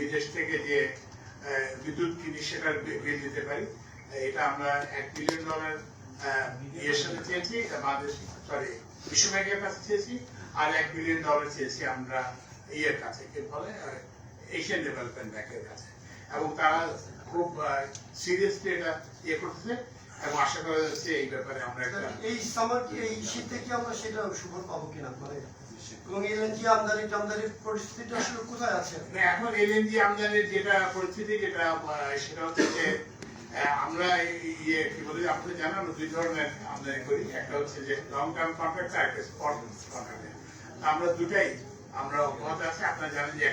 বিদেশ থেকে যে বিদ্যুৎ কিনি সেটার বিল দিতে পারি। এটা আমরা $1 বিলিয়ন ইয়ের সাথে চেয়েছি, বাংলাদেশ বিশ্ব ব্যাংকের কাছে চেয়েছি, আর $1 বিলিয়ন চেয়েছি আমরা ইয়ের কাছে, কি বলে এশিয়ান ডেভেলপমেন্ট ব্যাংকের কাছে, এবং তারা খুব সিরিয়াসলি এটা ইয়ে করতেছে এবং আশা করা যাচ্ছে এই ব্যাপারে আমরা একটা এই সামার এই শীতে কি আমরা সেটা সুফল পাবো কিনা, মানে এবং এলএনজি আমদানির পরিস্থিতিটা আসলে কোথায় আছে? এখন এলএনজি আমদানির যেটা পরিস্থিতি যেটা সেটা হচ্ছে যে আমরা ইয়ে কি বলি, আপনাদের জানেন আমরা দুই ধরনের আমদানি করি, একটা হচ্ছে যে লং টার্ম কন্ট্রাক্ট আর একটা স্পট কন্ট্রাক্ট। আমরা দুটাই আমরা অব্যাহত আছে। আপনারা জানেন যে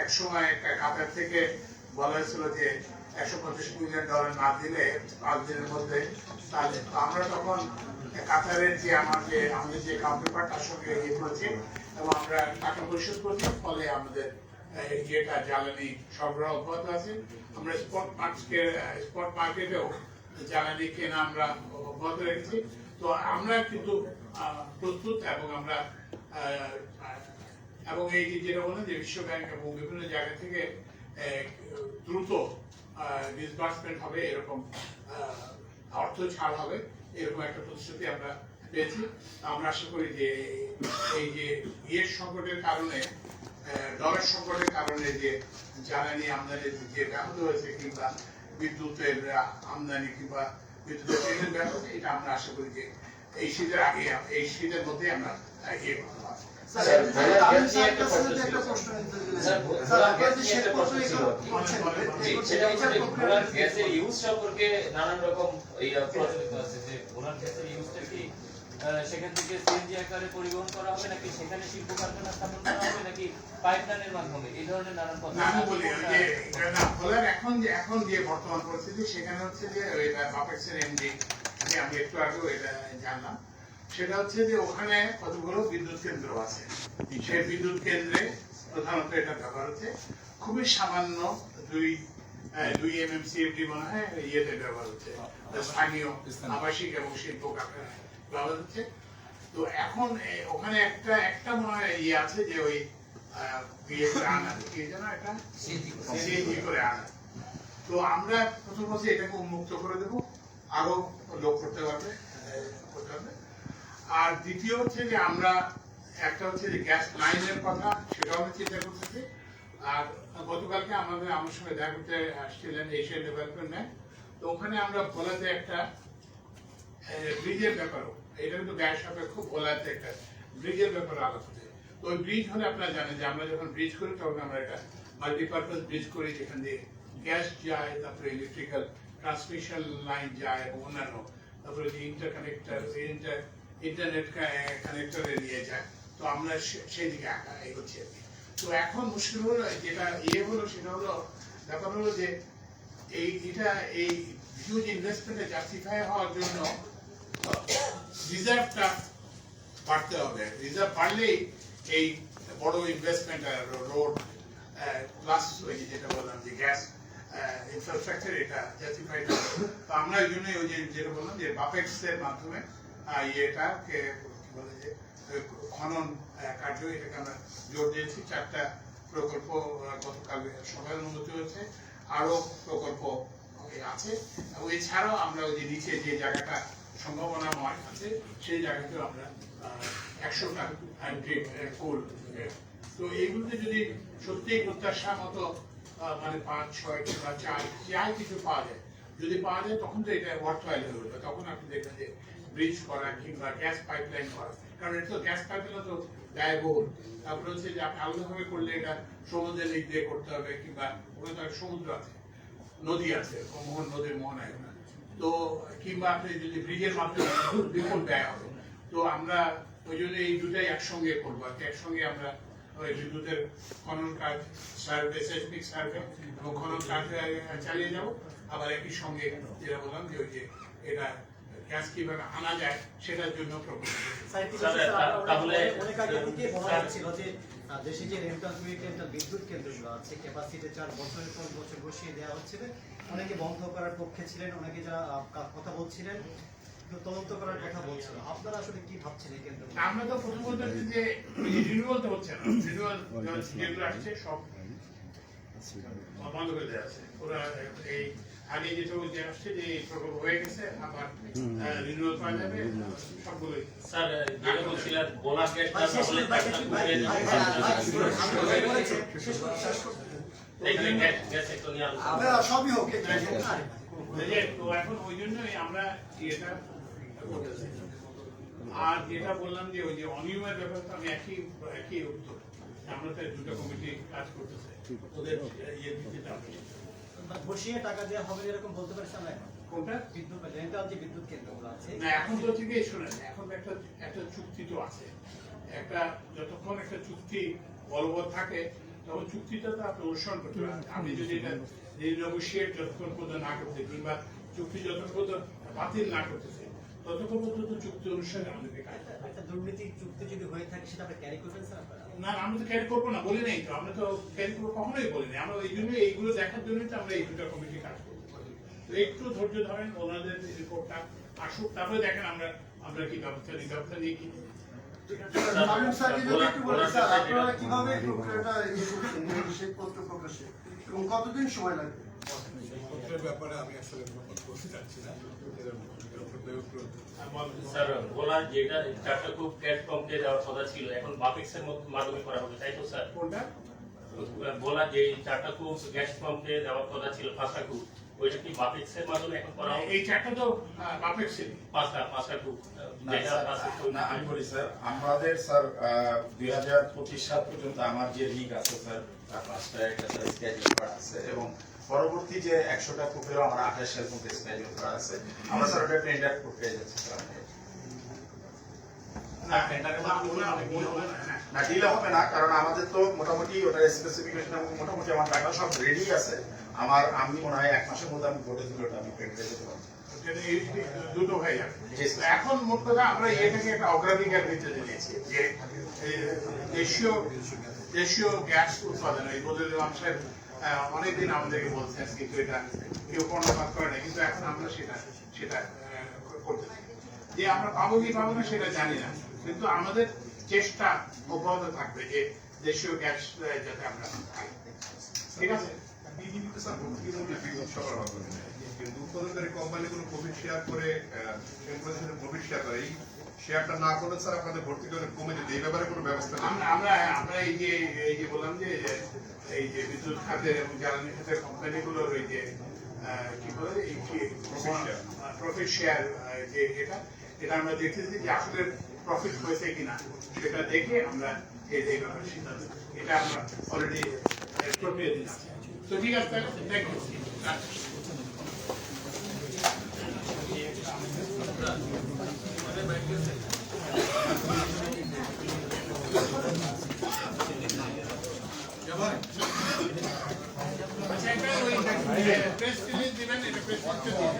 এক সময় কাতার থেকে বলা হয়েছিল যে $150 মিলিয়ন না দিলে 5 দিনের মধ্যে, তাহলে আমরা তখন কাতারের যে আমাদের যে কাউন্টারপার্ট তার সঙ্গে ইয়ে করেছি এবং আমরা টাকা পরিশোধ করছি, ফলে আমাদের ইয়েটা জ্বালানি সরবরাহ অব্যাহত আছে। আমরা স্পট মার্কেটেও জ্বালানি কেনা আমরা অব্যাহত রেখেছি। তো আমরা কিন্তু প্রস্তুত এবং আমরা এবং এই যেটা বলেন যে বিশ্ব ব্যাংক এবং বিভিন্ন জায়গা থেকে দ্রুত ডিসবার্সমেন্ট হবে, এরকম অর্থ ছাড় হবে, এরকম একটা প্রতিশ্রুতি আমরা পেয়েছি। আমরা আশা করি যে এই যে ইয়ের সংকটের কারণে, ডলার সংকটের কারণে যে জ্বালানি আমদানি যে ব্যাহত হয়েছে কিংবা বিদ্যুতের আমদানি কিংবা বিদ্যুতের ট্রেনের ব্যাহত, এটা আমরা আশা করি যে এই শীতের আগে, এই শীতের মধ্যে আমরা ইয়ে করতে পারবো। সেখান থেকে সিএনজি আকারে পরিবহন করা হবে নাকি সেখানে শিল্প কারখানা স্থাপন করা হবে নাকি পাইপলাইনের মাধ্যমে, এই ধরনের নানান কথা। আমি বলি যে এখন যে বর্তমান পরিস্থিতি সেখানে হচ্ছে যে বাপেক্সের এমডি আমি একটু আগেও এটা জানলাম, সেটা হচ্ছে যে ওখানে কতগুলো বিদ্যুৎ কেন্দ্র আছে। সেই বিদ্যুৎ কেন্দ্রে প্রধানত এটা ব্যবহার হচ্ছে খুবই সামান্য 2 MMCFD মনে হয় ইয়েতে ব্যবহার হচ্ছে, স্থানীয় আবাসিক এবং শিল্প কারখানায় ব্যবহার হচ্ছে। তো এখন ওখানে একটা মনে হয় ইয়ে আছে যে ওই বিয়ে করে আনা, কি যেন একটা সিএনজি করে আনা। তো আমরা প্রথম বছর এটাকে উন্মুক্ত করে দেবো, আরো লোক করতে পারবে। আর দ্বিতীয় হচ্ছে যে আমরা একটা হচ্ছে যে গ্যাস লাইনের কথা, সেটাও আমরা চিন্তা করতেছি। আর গতকালকে আমার সঙ্গে দেখা করতে আসছিলেন এশিয়ান ডেভেলপমেন্ট ব্যাংক, তো ওখানে আমরা ভোলাতে একটা ব্রিজের ব্যাপারও, এটা কিন্তু গ্যাস সাপেক্ষ, ভোলাতে একটা ব্রিজের ব্যাপারে আলাপ হচ্ছে। তো ওই ব্রিজ হলে আপনারা জানেন যে আমরা যখন ব্রিজ করি তখন আমরা একটা মাল্টিপারপাস ব্রিজ করি, যেখান দিয়ে গ্যাস যায়, তারপরে ইলেকট্রিক্যাল ট্রান্সমিশন লাইন যায় এবং অন্যান্য, তারপরে যে ইন্টারনেট কানেক্টরে নিয়ে যায়। তো আমরা সেই দিকে এগোচ্ছি আর কি। তো এখন মুশকিল হলো, যেটা ইয়ে হলো সেটা হলো, ব্যাপার হলো যে এটা এই হিউজ ইনভেস্টমেন্টে জাস্টিফাই হওয়ার জন্য রিজার্ভটা বাড়তে হবে। রিজার্ভ বাড়লেই এই বড় ইনভেস্টমেন্ট, রোড প্লাস যেটা বললাম যে গ্যাস ইনফ্রাস্ট্রাকচার, এটা জাস্টিফাইড হবে। তো আমরা এই জন্যই ওই যেটা বললাম যে বাপেক্স এর মাধ্যমে ইয়েটাকে কি বলে যে খনন কার্য, এটাকে আমরা জোর দিয়েছি। 4টা প্রকল্প গতকাল সভায় অনুমতি হয়েছে, আরো প্রকল্প আছে। এবং এছাড়াও আমরা ওই যে নিচে যে জায়গাটা সম্ভাবনাময় আছে সেই জায়গাতেও আমরা 100টা কুল। তো এইগুলোতে যদি সত্যি প্রত্যাশা মতো মানে 5, 6 কিংবা 4 যাই কিছু পাওয়া যায়, যদি পাওয়া যায় তখন তো এটা ওয়ার্থওয়াইল হয়ে উঠবে। তখন আপনি দেখবেন যে ব্রিজ করা কিংবা গ্যাস পাইপলাইন করা, কারণ এটা তো গ্যাস পাইপলাইন তো ব্যয়বহুল। তারপরে হচ্ছে যে আপনি আলাদাভাবে করলে এটা সমুদ্রের দিক দিয়ে করতে হবে, কিংবা ওখানে তো সমুদ্র আছে, নদী আছে, মোহন নদীর মোহনায়, তো কিংবা আপনি যদি ব্রিজের মাধ্যমে বিপুল ব্যয় হবে। তো আমরা ওই জন্য এই দুটাই একসঙ্গে করবো আর কি। একসঙ্গে আমরা ওই বিদ্যুতের খনন কাজ, সার্ভে, সেসমিক সার্ভে এবং খনন কাজ চালিয়ে যাবো। আবার একই সঙ্গে যেটা বললাম যে ওই যে এটা গ্যাস কিভাবে আনা যায় সেটার জন্য দেশে যে রেন্টাল বিদ্যুৎ কেন্দ্রগুলো আছে, ক্যাপাসিটি 4 বছরের পর বছর বসিয়ে দেওয়া হচ্ছিল, অনেকে বন্ধ করার পক্ষে ছিলেন, অনেকে যারা কথা বলছিলেন তদন্ত করার কথা বলছিল। আপনারা আসলে কি ভাবছেন এই কেন্দ্র? আমরা তো প্রথম বলতে যে রিনিউয়াল তো হচ্ছে না, রিনিউয়াল যেগুলো আসছে সব বন্ধ করে দেওয়া আছে। ওরা এই আগে যেটা যে আসছে যে এই প্রকল্প হয়ে গেছে, আবার রিনিউয়াল করা যাবে, সবগুলোই। স্যার যেটা বলছিলেন বোনাস গ্যাসটা শেষ করে গ্যাস একটু নিয়ে আলোচনা আপনারা সবই হোক এই যে, তো এখন ওই জন্যই আমরা এটা করতেছি। আর যেটা বললাম যে ওই যে অনিয়মের ব্যাপারটা আমি একই উত্তর, আমরা তো দুটো কমিটি কাজ করতেছে, ওদের ইয়ে দিতে হবে। বসিয়ে টাকা দেওয়া হবে এরকম বলতে পারছি আমরা এখন কোনটা? বিদ্যুৎ রেন্টাল যে বিদ্যুৎ কেন্দ্রগুলো আছে না, এখন তো থেকে শোনেন, এখন একটা চুক্তি তো আছে, একটা যতক্ষণ একটা চুক্তি বলবৎ থাকে তখন চুক্তিটা তো আপনি অনুসরণ করতে পারেন। আপনি যদি এটা নেগোশিয়েট যতক্ষণ পর্যন্ত না করতে, কিংবা চুক্তি যতক্ষণ পর্যন্ত বাতিল না করতেছে, ততক্ষণ পর্যন্ত চুক্তি অনুসারে আমাদেরকে কাজ করতে হবে। একটা দুর্নীতি চুক্তি যদি হয়ে থাকে সেটা আপনি ক্যারি করবেন স্যার আপনারা? না, আমরা তো ক্যারি করবো না, বলি নাই তো, আমরা তো ক্যারি করবো কখনোই বলি নাই। আমরা এই জন্য এইগুলো দেখার জন্যই তো আমরা এই দুটো কমিটি কাজ করবো। তো একটু ধৈর্য ধরেন, ওনাদের রিপোর্টটা আসুক, তারপরে দেখেন আমরা কি ব্যবস্থা নিয়ে কি। মামুন স্যারকে যদি একটু বলেন, স্যার আপনারা কিভাবে এই প্রক্রিয়াটা ইয়ে করছেন, এই নিষেধপত্র প্রকাশে, এবং কতদিন সময় লাগবে? পত্রের ব্যাপারে আমি আসলে বলতে চাচ্ছি না। স্যার বলা যেটা চারটা খুব ক্যাশ কমতে যাওয়ার কথা ছিল, এখন বাপেক্সের মাধ্যমে করা হবে, তাই তো স্যার? কোনটা? বলা যে চারটা খুব গ্যাস পাম্পে যাওয়ার কথা ছিল, পাঁচটা খুব, ওইটা কি বাপেক্সের মাধ্যমে এখন করা হবে? এই চারটা তো বাপের ছিল। পাঁচটা খুব না, যেটা স্যার, বাপেক্স- না, আমি বলি স্যার, আমাদের স্যার 2025 সাল পর্যন্ত আমার যে রিগ আছে স্যার, তার 5টা একটা স্যার স্কেডিউল করা আছে, এবং পরবর্তী যে 100টা কূপেরও আমার 28 সাল পর্যন্ত স্কেডিউল করা আছে। আমরা স্যার ওটা টেন্ডার প্রক্রিয়া যাচ্ছে স্যার। না, টেন্ডারের মাধ্যমে না, ডিলে হবে না, কারণ আমাদের তো মোটামুটি ওটার স্পেসিফিকেশন এবং মোটামুটি আমার টাকা সব রেডি আছে। আমি মনে হয় 1 মাসের মধ্যে আমি ভোটে দিলে ওটা আমি টেন্ডারে যেতে পারবো। দুটো হয়ে যাবে। জি, স্যার। এখন মোট কথা আমরা এটাকে একটা অগ্রাধিকার দিতে জেনেছি যে দেশীয় গ্যাস উৎপাদন, এই বদরুল সাহেব অনেকদিন আমাদেরকে বলছেন, কিন্তু এটা কেউ কর্ণপাত করে না, কিন্তু এখন আমরা সেটা করতেছি। যে আমরা পাবো কি পাবো না সেটা জানি না, কিন্তু আমাদের চেষ্টা অব্যাহত থাকবে যে দেশীয় গ্যাস যাতে আমরা পাই। ঠিক আছে? বিজেপিতে স্যার ভর্তি মধ্যে বিদ্যুৎ সরবরাহ করে নেয়, কিন্তু উৎপাদনকারী কোম্পানি কোনো প্রফিট শেয়ার করে প্রফিট শেয়ার করে, এই শেয়ারটা না করলে স্যার আপনাদের ভর্তি করে কমে যেতে, এই ব্যাপারে কোনো ব্যবস্থা নেই। আমরা এই যে বললাম যে এই যে বিদ্যুৎ খাতের এবং জ্বালানি খাতের কোম্পানিগুলোর ওই যে কি বলে এই কি প্রফিট শেয়ার, যে এটা আমরা দেখতেছি যে আসলে প্রফিট হয়েছে কিনা সেটা দেখে আমরা এই ব্যাপারে সিদ্ধান্ত, এটা আমরা অলরেডি প্রক্রিয়া দিচ্ছি। তো ঠিক আছে, থ্যাংক ইউ। আচ্ছা, একটা ওই প্রেস রিলিজ দিবেন, এটা প্রেস রিলিজ দিবেন।